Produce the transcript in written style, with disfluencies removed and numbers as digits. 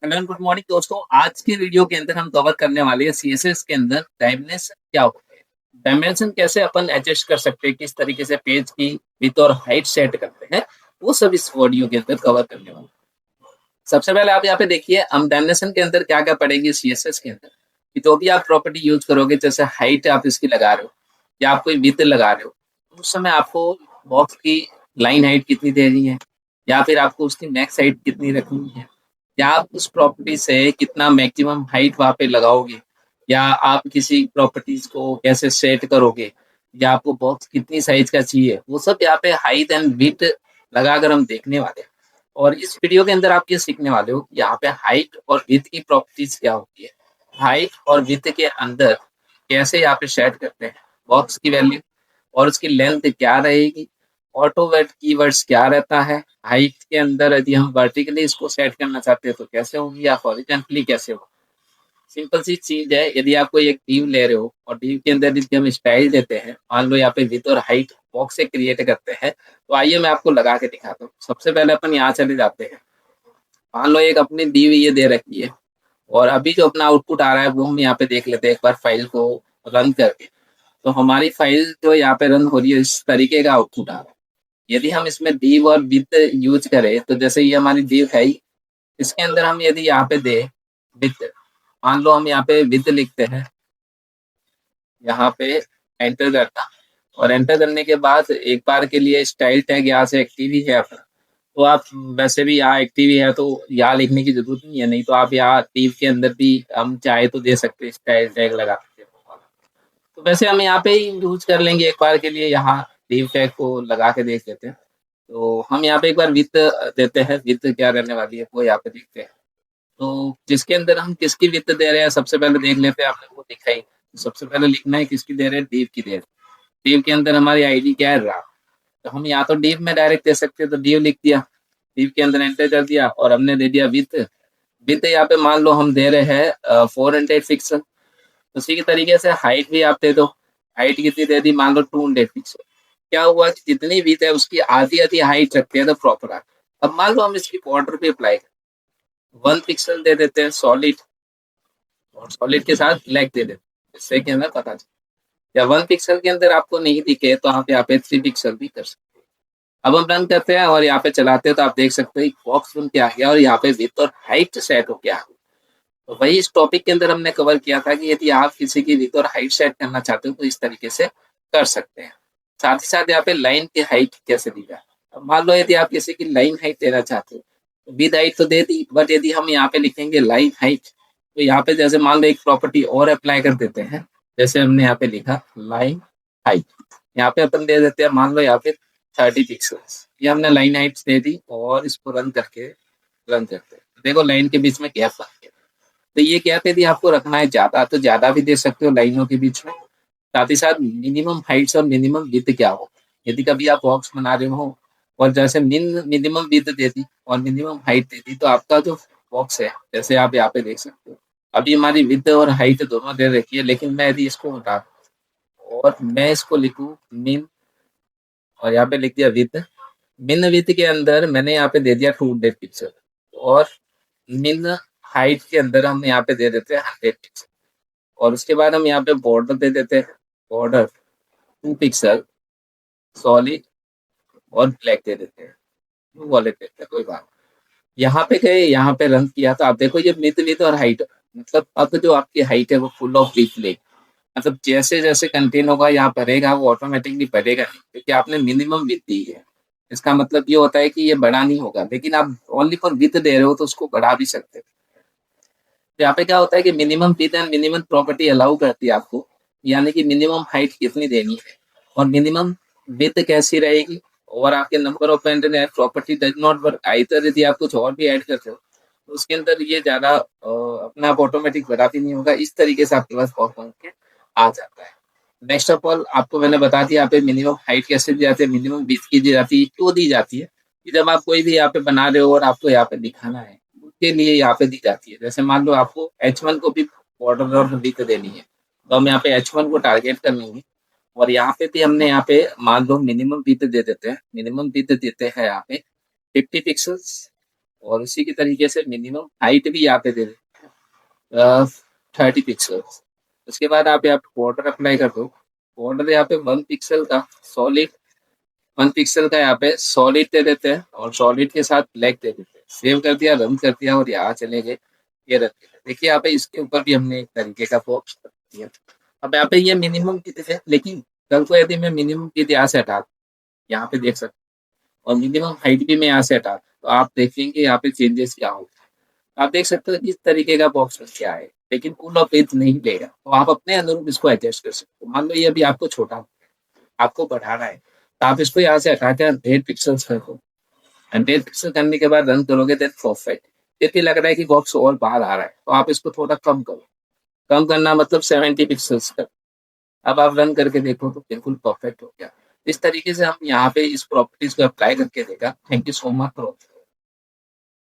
Hello and good morning दोस्तों। आज के वीडियो के अंदर हम कवर करने वाले हैं सीएसएस के अंदर डायमेंशन क्या होते हैं। डायमेंशन कैसे अपन एडजस्ट कर सकते हैं, किस तरीके से पेज की विड्थ और हाइट सेट करते हैं, वो सब इस वीडियो के अंदर कवर करने वाले हैं। सबसे पहले आप यहाँ पे देखिए, हम डायमेंशन के अंदर क्या क्या पढ़ेंगे सीएसएस के अंदर कि जो भी आप प्रॉपर्टी यूज करोगे, जैसे हाइट आप इसकी लगा रहे हो या आप कोई विड्थ लगा रहे हो, उस समय आपको बॉक्स की लाइन हाइट कितनी देनी है या फिर आपको उसकी मैक्स हाइट कितनी रखनी है, या आप उस प्रॉपर्टी से कितना मैक्सिमम हाइट वहां पे लगाओगे, या आप किसी प्रॉपर्टीज को कैसे सेट करोगे, या आपको बॉक्स कितनी साइज का चाहिए, वो सब यहाँ पे हाइट एंड विड्थ लगाकर हम देखने वाले हैं। और इस वीडियो के अंदर आप ये सीखने वाले हो कि यहाँ पे हाइट और विड्थ की प्रॉपर्टीज क्या होती है, हाइट और विड्थ के अंदर कैसे यहाँ पे सेट करते हैं बॉक्स की वैल्यू, और उसकी लेंथ क्या रहेगी, ऑटो वेट कीवर्ड्स क्या रहता है, हाइट के अंदर यदि हम वर्टिकली इसको सेट करना चाहते हैं तो कैसे होगी या हॉरिजॉन्टली कैसे होगी। सिंपल सी चीज है, यदि आप कोई एक डीव ले रहे हो और डीव के अंदर यदि हम स्टाइल देते हैं, मान लो यहाँ पे विड्थ और हाइट बॉक्स से क्रिएट करते हैं, तो आइए मैं आपको लगा के दिखाता हूँ। सबसे पहले अपन यहाँ चले जाते हैं। मान लो एक अपनी डीव ये दे रखी है और अभी जो अपना आउटपुट आ रहा है वो हम यहाँ पे देख लेते हैं एक बार फाइल को रन करके। तो हमारी फाइल जो यहाँ पे रन हो रही है, इस तरीके का आउटपुट आ रहा है। यदि हम इसमें div और with यूज करें तो जैसे ये हमारी div है ही, इसके अंदर हम यदि यहाँ पे दे with, मान लो हम यहाँ पे with लिखते हैं, यहाँ पे एंटर करना, और एंटर करने के बाद एक बार के लिए स्टाइल टैग यहाँ से एक्टिव ही है अपना, तो आप वैसे भी यहाँ एक्टिव ही है तो यहाँ लिखने की जरूरत नहीं है, नहीं तो आप यहाँ div के अंदर भी हम चाहे तो दे सकते हैं स्टाइल टैग लगा सकते हैं। तो वैसे हम यहाँ पे ही यूज कर लेंगे एक बार के लिए, यहाँ div टैग को लगा के देख लेते हैं। तो हम यहाँ पे एक बार विथ देते हैं, विथ क्या रहने वाली है वो यहाँ पे देखते हैं। तो जिसके अंदर हम किसकी विथ दे रहे हैं सबसे पहले देख लेते हैं, आपने वो दिखाई। तो सबसे पहले लिखना है किसकी दे रहे हैं, डीव की दे रहे हैं। डीव के अंदर हमारी आईडी क्या है, राम। तो हम यहाँ तो डीव में डायरेक्ट दे सकते हैं, तो डीव लिख दिया, डीव के अंदर एंटर कर दिया और हमने दे दिया विथ। विथ यहाँ पे मान लो हम दे रहे हैं 400 पिक्सल। उसी के तरीके से हाइट भी आप दे दो, हाइट कितनी दे दी, मान लो 200 पिक्सल। क्या हुआ कि जितनी विड्थ है उसकी आधी आधी हाइट रखते हैं तो प्रॉपर आ। अब मान लो हम इसकी बॉर्डर पे अप्लाई करें, 1 पिक्सल दे देते हैं सॉलिड, और सॉलिड के साथ ब्लैक दे देते हैं, इससे कि हमें पता चले। या 1 पिक्सल के अंदर आपको नहीं दिखे तो आप यहाँ पे 3 पिक्सल भी कर सकते हैं। अब हम रन करते हैं और यहाँ पे चलाते हैं तो आप देख सकते हैं बॉक्स बन के आ गया और यहाँ पे विड्थ और हाइट सेट हो गया। तो वही इस टॉपिक के अंदर हमने कवर किया था कि यदि आप किसी की विड्थ और हाइट सेट करना चाहते हो तो इस तरीके से कर सकते हैं। साथ ही साथ यहाँ पे लाइन की हाइट कैसे दी जाए। अब मान लो यदि आप किसी की लाइन हाइट देना चाहते हो तो विद हाइट तो दे दी, बट यदि हम यहाँ पे लिखेंगे लाइन हाइट, तो यहाँ पे जैसे मान लो एक प्रॉपर्टी और अप्लाई कर देते हैं, जैसे हमने यहाँ पे लिखा लाइन हाइट, यहाँ पे अपन दे देते हैं मान लो यहाँ पे 30 पिक्सल्स, ये हमने लाइन हाइट दे दी और इसको रन करते हैं। देखो लाइन के बीच में गैप बन गया। तो ये गैप यदि आपको रखना है ज्यादा तो ज्यादा भी दे सकते हो लाइनों के बीच में। साथ ही साथ मिनिमम हाइट्स और मिनिमम विड्थ क्या हो, यदि कभी आप बॉक्स बना रहे हो और जैसे मिनिमम विड्थ दे दी और मिनिमम हाइट दे दी, तो आपका जो बॉक्स है, जैसे आप यहाँ पे देख सकते हो, अभी हमारी विड्थ और हाइट दोनों दे रखी है, लेकिन मैं यदि इसको हटा और मैं इसको लिखूं मिन, और यहाँ पे लिख दिया विड्थ। मिन विड्थ के अंदर मैंने यहाँ पे दे दिया 200 पिक्सल, और मिन हाइट के अंदर हम यहाँ पे दे देते हैं 100 पिक्सल, और उसके बाद हम यहाँ पे बॉर्डर दे देते हैं, बॉर्डर 2 पिक्सल सॉलिड और ब्लैक दे देते हैं, ब्लू वाले देते हैं, कोई बात। यहाँ पे गए, यहाँ पे रन किया तो आप देखो ये मिड विड्थ और हाइट, मतलब अब जो आपकी हाइट है वो फुल ऑफ विड्थ लेगी, मतलब जैसे जैसे कंटेन होगा यहाँ बढ़ेगा वो ऑटोमेटिकली बढ़ेगा नहीं, क्योंकि आपने मिनिमम विड्थ दी है। इसका मतलब ये होता है कि ये बड़ा नहीं होगा, लेकिन आप ओनली फॉर विड्थ दे रहे हो तो उसको बढ़ा भी सकते हो। तो यहाँ पे क्या होता है कि minimum width and minimum property allow करती है आपको, यानी कि मिनिमम हाइट कितनी देनी है और मिनिमम विड्थ कैसी रहेगी, और आपके number of property does not work either, यदि आप कुछ और भी ऐड करते हो तो उसके अंदर ये ज्यादा अपने आप ऑटोमेटिक बढ़ा भी नहीं होगा। इस तरीके से आपके पास बॉक्स बन के आ जाता है। नेक्स्ट ऑफ ऑल आपको मैंने बता दिया यहाँ पे मिनिमम हाइट कैसे दी जाती है, मिनिमम विड्थ की दी जाती है, क्यों दी जाती है कि जब आप कोई भी यहाँ पे बना रहे हो और आपको यहाँ पे दिखाना है, उसके लिए यहाँ पे दी जाती है। जैसे मान लो आपको H1 को भी बॉर्डर और विड्थ देनी है, तो हम यहाँ पे H1 को टारगेट कर लेंगे, और यहाँ पे भी हमने यहाँ पे मान लो मिनिमम विड्थ दे देते हैं, मिनिमम विड्थ देते हैं यहाँ पे 50 पिक्सल्स, और उसी की तरीके से मिनिमम हाइट भी यहाँ पे दे दें 30 पिक्सल्स। उसके बाद आप यहाँ पे बॉर्डर अप्लाई कर दो। बॉर्डर यहाँ पे 1 पिक्सल का सॉलिड 1 पिक्सल का यहाँ पे सॉलिड दे देते हैं और सॉलिड के साथ ब्लैक दे देते हैं। सेव कर दिया, रन कर दिया और यहाँ चले गए, ये रन किया। देखिए यहाँ पे इसके ऊपर भी हमने एक तरीके का बॉक्स कर दिया। अब यहाँ पे ये मिनिमम विड्थ है, लेकिन कल को यदि मैं मिनिमम विड्थ यहाँ से हटा दूं, यहाँ पे देख सकते हैं, और मिनिमम हाइट भी मैं यहाँ से हटा दूं, तो आप देखेंगे यहाँ पे चेंजेस क्या होगा। आप देख सकते हो इस तरीके का बॉक्स क्या है, लेकिन फुल ऑफ विड्थ नहीं लेगा। तो आप अपने अनुरूप इसको एडजस्ट कर सकते हो। मान लो ये अभी आपको छोटा, आपको बढ़ाना है, तो आप इसको यहाँ से हटा के 100 पिक्सल्स कर दो। 100 पिक्सल करने के बाद रन करोगे, देन परफेक्ट। यदि लग रहा है कि बॉक्स और बाहर आ रहा है, तो आप इसको थोड़ा कम करो। कम करना मतलब 70 पिक्सल्स कर। अब आप रन करके देखो तो बिल्कुल परफेक्ट हो गया। इस तरीके से हम यहाँ पे इस प्रॉपर्टीज को अप्लाई करके देखा। Thank you so much for